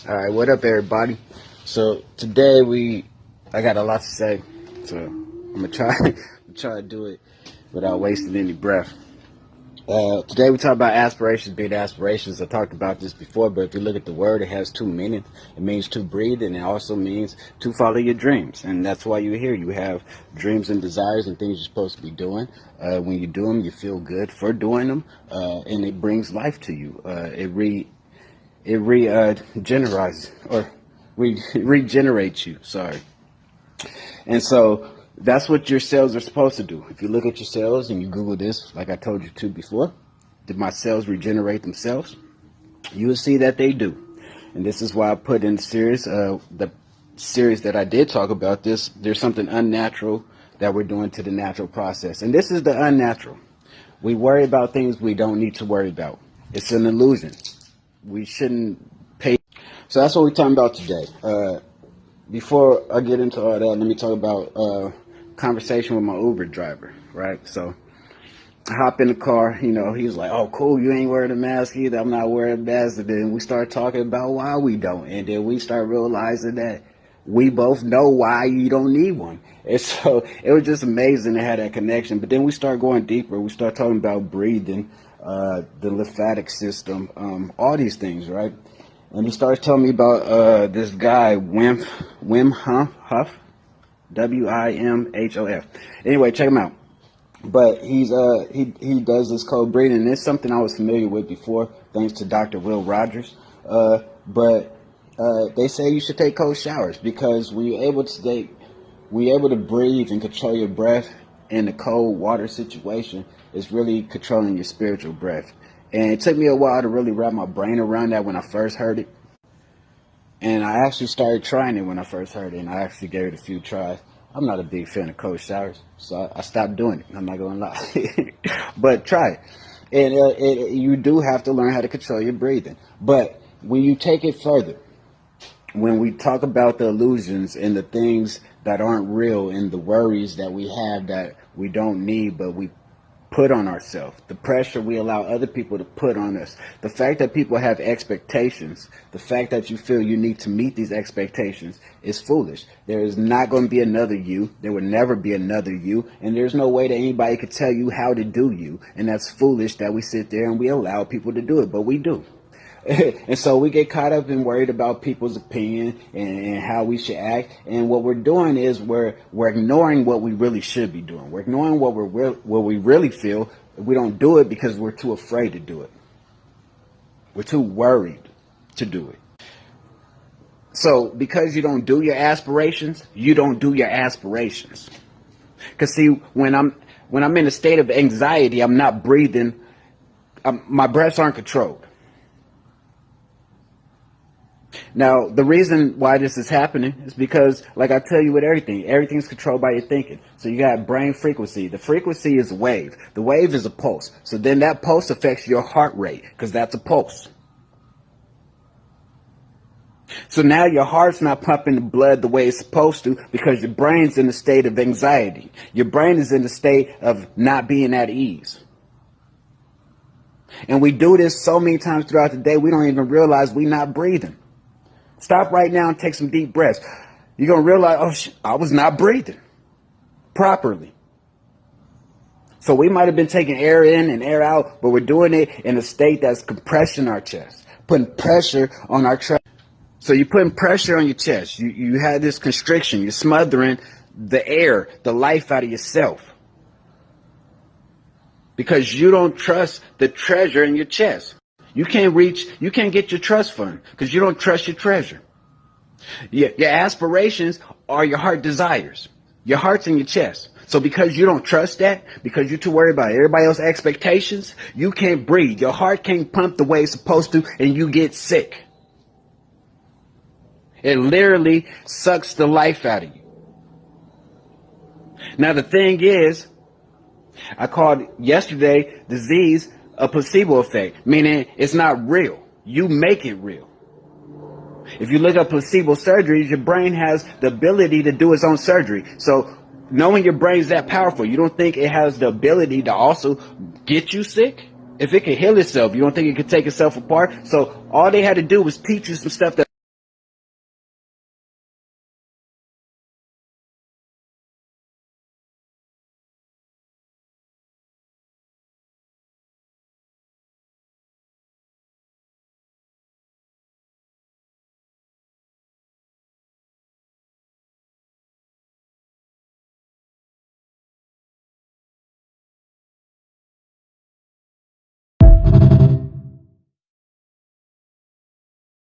All right, what up, everybody? So today I got a lot to say, so I'm gonna try to do it without wasting any breath. Today we talk about aspirations being aspirations. I talked about this before, but if you look at the word, it has two meanings. It means to breathe, and it also means to follow your dreams. And that's why you're here. You have dreams and desires and things you're supposed to be doing. When you do them, you feel good for doing them, and it brings life to you. Regenerates you. Sorry. And so that's what your cells are supposed to do. If you look at your cells and you Google this, like I told you to before, did my cells regenerate themselves? You will see that they do. And this is why I put in the series that I did talk about this. There's something unnatural that we're doing to the natural process. And this is the unnatural. We worry about things we don't need to worry about. It's an illusion. We shouldn't pay. So that's what we're talking about today. Before I get into all that, let me talk about conversation with my Uber driver, right? So I hop in the car, he's like, oh, cool, you ain't wearing a mask either. I'm not wearing a mask. And then we start talking about why we don't. And then we start realizing that we both know why you don't need one. And so it was just amazing to have that connection. But then we start going deeper. We start talking about breathing, the lymphatic system, all these things, right? And he starts telling me about this guy, Wim Hof, W-I-M-H-O-F. Anyway, check him out. But he does this cold breathing, and it's something I was familiar with before, thanks to Dr. Will Rogers. But they say you should take cold showers because when you're able to breathe and control your breath in a cold water situation, it's really controlling your spiritual breath. And it took me a while to really wrap my brain around that when I first heard it. And I actually started trying it when I first heard it, and I actually gave it a few tries. I'm not a big fan of cold showers, so I stopped doing it. I'm not going to lie. But try it. And you do have to learn how to control your breathing. But when you take it further, when we talk about the illusions and the things that aren't real and the worries that we have that we don't need, but we put on ourselves, the pressure we allow other people to put on us, the fact that people have expectations, the fact that you feel you need to meet these expectations is foolish. There is not going to be another you. There will never be another you. And there's no way that anybody could tell you how to do you. And that's foolish that we sit there and we allow people to do it, but we do. And so we get caught up and worried about people's opinion and how we should act. And what we're doing is we're ignoring what we really should be doing. We're ignoring what we really feel. We don't do it because we're too afraid to do it. We're too worried to do it. So because you don't do your aspirations, you don't do your aspirations. Because see, when I'm in a state of anxiety, I'm not breathing. My breaths aren't controlled. Now, the reason why this is happening is because, like I tell you with everything's controlled by your thinking. So you got brain frequency. The frequency is a wave. The wave is a pulse. So then that pulse affects your heart rate because that's a pulse. So now your heart's not pumping the blood the way it's supposed to because your brain's in a state of anxiety. Your brain is in a state of not being at ease. And we do this so many times throughout the day, we don't even realize we're not breathing. Stop right now and take some deep breaths. You're going to realize, I was not breathing properly. So we might have been taking air in and air out, but we're doing it in a state that's compressing our chest, putting pressure on our chest. So you're putting pressure on your chest. You have this constriction. You're smothering the air, the life out of yourself. Because you don't trust the treasure in your chest. You can't get your trust fund because you don't trust your treasure. Your aspirations are your heart desires. Your heart's in your chest. So because you don't trust that, because you're too worried about everybody else's expectations, you can't breathe. Your heart can't pump the way it's supposed to, and you get sick. It literally sucks the life out of you. Now, the thing is, I called yesterday disease a placebo effect, meaning it's not real. You make it real. If you look at placebo surgeries, your brain has the ability to do its own surgery. So knowing your brain's that powerful, you don't think it has the ability to also get you sick? If it can heal itself, you don't think it could take itself apart? So all they had to do was teach you some stuff that